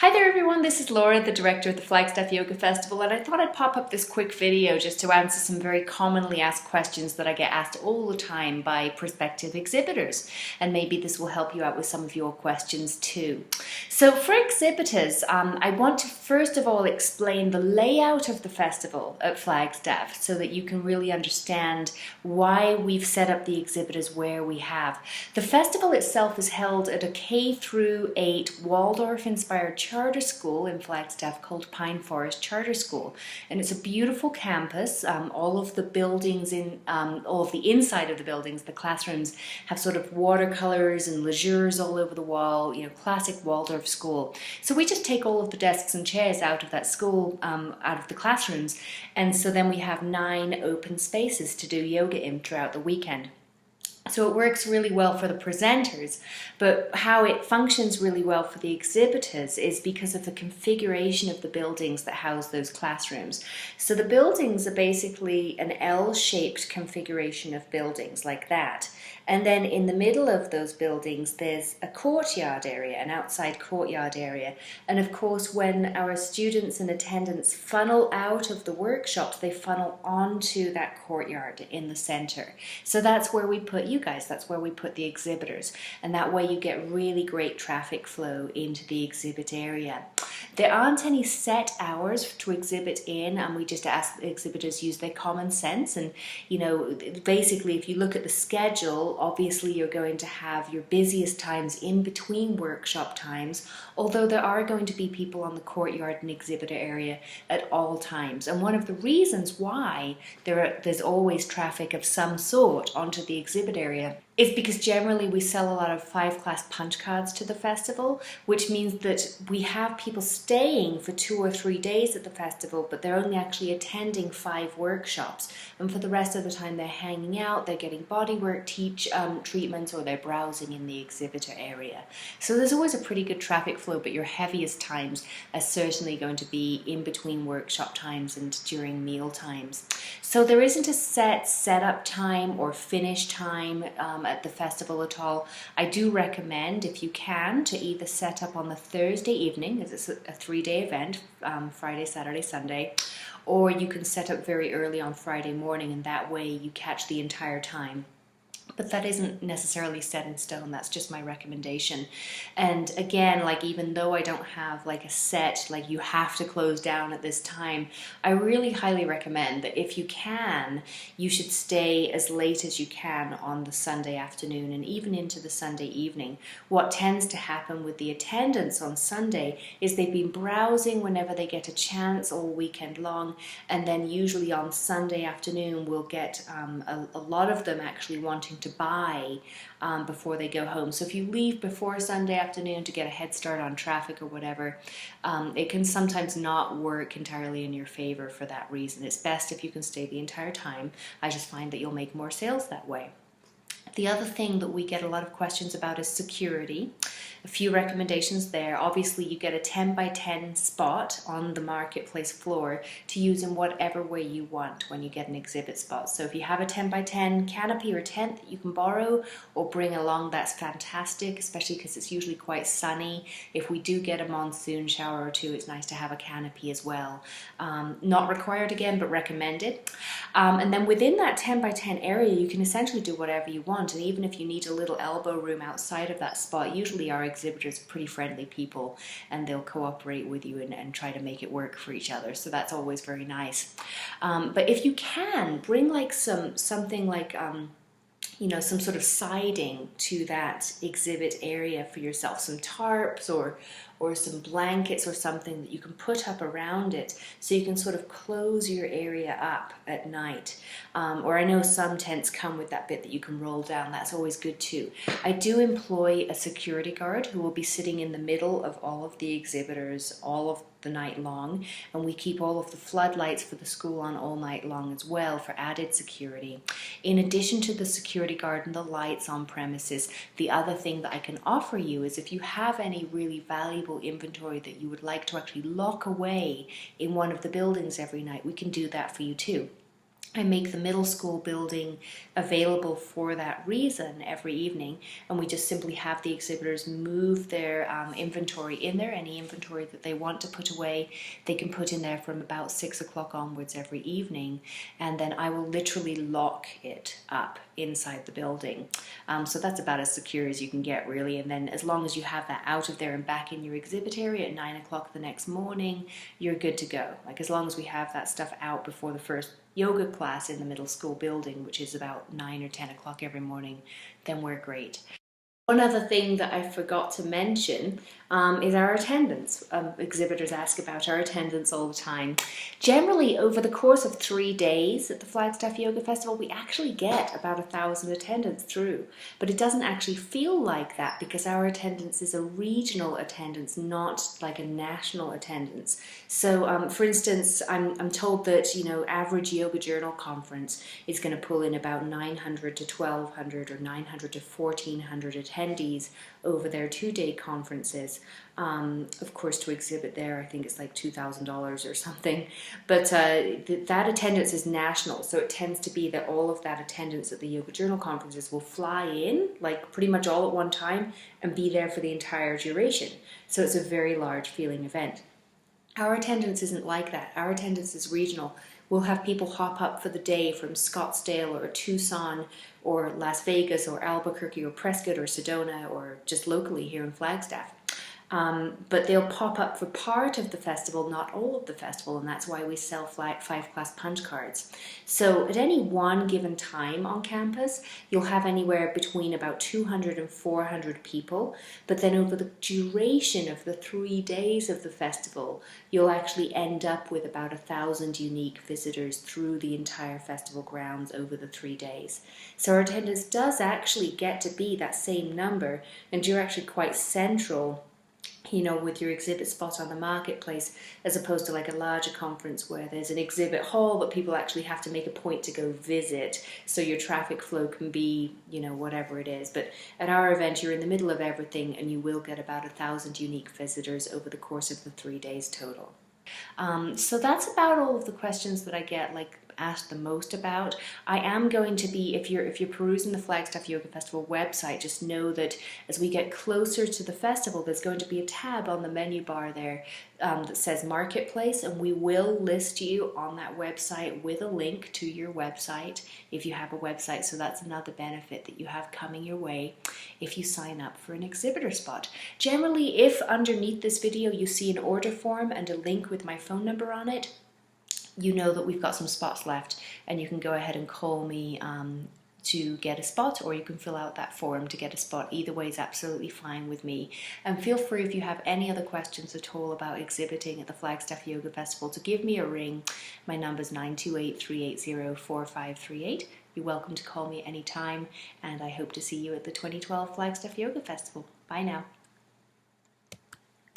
Hi there everyone, this is Laura, the director of the Flagstaff Yoga Festival, and I thought I'd pop up this quick video just to answer some very commonly asked questions that I get asked all the time by prospective exhibitors, and maybe this will help you out with some of your questions too. So for exhibitors, I want to first of all explain the layout of the festival at Flagstaff so that you can really understand why we've set up the exhibitors where we have. The festival itself is held at a K through 8 Waldorf-inspired charter school in Flagstaff called Pine Forest Charter School, and it's a beautiful campus. All of the buildings all of the inside of the buildings, the classrooms, have sort of watercolors and lasures all over the wall, classic Waldorf school. So we just take all of the desks and chairs out of that school, out of the classrooms, and so then we have 9 open spaces to do yoga in throughout the weekend. So it works really well for the presenters, but how it functions really well for the exhibitors is because of the configuration of the buildings that house those classrooms. So the buildings are basically an L-shaped configuration of buildings like that. And then in the middle of those buildings, there's a courtyard area, an outside courtyard area. And of course, when our students and attendants funnel out of the workshops, they funnel onto that courtyard in the center. So that's where we put you guys, that's where we put the exhibitors. And that way you get really great traffic flow into the exhibit area. There aren't any set hours to exhibit in, and we just ask the exhibitors use their common sense. And basically if you look at the schedule, obviously you're going to have your busiest times in between workshop times, although there are going to be people on the courtyard and exhibitor area at all times. And one of the reasons why there's always traffic of some sort onto the exhibit area is because generally we sell a lot of 5-class punch cards to the festival, which means that we have people staying for 2 or 3 days at the festival, but they're only actually attending 5 workshops. And for the rest of the time they're hanging out, they're getting bodywork treatments, or they're browsing in the exhibitor area. So there's always a pretty good traffic flow, but your heaviest times are certainly going to be in between workshop times and during meal times. So there isn't a set setup time or finish time at the festival at all. I do recommend, if you can, to either set up on the Thursday evening, as it's a 3-day event, Friday, Saturday, Sunday, or you can set up very early on Friday morning, and that way you catch the entire time. But that isn't necessarily set in stone, that's just my recommendation. And again, even though I don't have a set, you have to close down at this time, I really highly recommend that if you can, you should stay as late as you can on the Sunday afternoon and even into the Sunday evening. What tends to happen with the attendants on Sunday is they've been browsing whenever they get a chance all weekend long, and then usually on Sunday afternoon we'll get a lot of them actually wanting to buy before they go home. So if you leave before Sunday afternoon to get a head start on traffic or whatever, it can sometimes not work entirely in your favor for that reason. It's best if you can stay the entire time. I just find that you'll make more sales that way. The other thing that we get a lot of questions about is security. A few recommendations there. Obviously you get a 10 by 10 spot on the marketplace floor to use in whatever way you want when you get an exhibit spot. So if you have a 10 by 10 canopy or tent that you can borrow or bring along, that's fantastic, especially because it's usually quite sunny. If we do get a monsoon shower or two, it's nice to have a canopy as well. Not required again, but recommended. And then within that 10 by 10 area, you can essentially do whatever you want. And even if you need a little elbow room outside of that spot, usually our exhibitors are pretty friendly people and they'll cooperate with you and try to make it work for each other. So that's always very nice. But if you can, bring some sort of siding to that exhibit area for yourself, some tarps or some blankets or something that you can put up around it so you can sort of close your area up at night. Or I know some tents come with that bit that you can roll down. That's always good too. I do employ a security guard who will be sitting in the middle of all of the exhibitors all of the night long, and we keep all of the floodlights for the school on all night long as well for added security. In addition to the security guard and the lights on premises, the other thing that I can offer you is if you have any really valuable inventory that you would like to actually lock away in one of the buildings every night, we can do that for you too. I make the middle school building available for that reason every evening, and we just simply have the exhibitors move their inventory in there. Any inventory that they want to put away, they can put in there from about 6 o'clock onwards every evening, and then I will literally lock it up inside the building. So that's about as secure as you can get, really, and then as long as you have that out of there and back in your exhibit area at 9 o'clock the next morning, you're good to go. Like, as long as we have that stuff out before the first yoga class in the middle school building, which is about 9 or 10 o'clock every morning, then we're great. One other thing that I forgot to mention is our attendance. Exhibitors ask about our attendance all the time. Generally, over the course of 3 days at the Flagstaff Yoga Festival, we actually get about 1,000 attendants through. But it doesn't actually feel like that because our attendance is a regional attendance, not like a national attendance. So, for instance, I'm told that, average Yoga Journal conference is going to pull in about 900 to 1,200 or 900 to 1,400 attendees over their 2-day conferences. Of course, to exhibit there, I think it's like $2,000 or something. But that attendance is national, so it tends to be that all of that attendance at the Yoga Journal conferences will fly in, like pretty much all at one time, and be there for the entire duration. So it's a very large feeling event. Our attendance isn't like that. Our attendance is regional. We'll have people hop up for the day from Scottsdale or Tucson or Las Vegas or Albuquerque or Prescott or Sedona or just locally here in Flagstaff. But they'll pop up for part of the festival, not all of the festival, and that's why we sell 5-class punch cards. So at any one given time on campus, you'll have anywhere between about 200 and 400 people, but then over the duration of the 3 days of the festival, you'll actually end up with about 1,000 unique visitors through the entire festival grounds over the 3 days. So our attendance does actually get to be that same number, and you're actually quite central, with your exhibit spot on the marketplace, as opposed to like a larger conference where there's an exhibit hall that people actually have to make a point to go visit, so your traffic flow can be, whatever it is. But at our event, you're in the middle of everything, and you will get about 1,000 unique visitors over the course of the 3 days total. So that's about all of the questions that I get asked the most about. I am going to be, if you're perusing the Flagstaff Yoga Festival website, just know that as we get closer to the festival, there's going to be a tab on the menu bar there that says Marketplace, and we will list you on that website with a link to your website if you have a website. So that's another benefit that you have coming your way if you sign up for an exhibitor spot. Generally, if underneath this video you see an order form and a link with my phone number on it, you know that we've got some spots left, and you can go ahead and call me to get a spot, or you can fill out that form to get a spot. Either way is absolutely fine with me. And feel free, if you have any other questions at all about exhibiting at the Flagstaff Yoga Festival, to give me a ring. My number's 928-380-4538. You're welcome to call me anytime, and I hope to see you at the 2012 Flagstaff Yoga Festival. Bye now.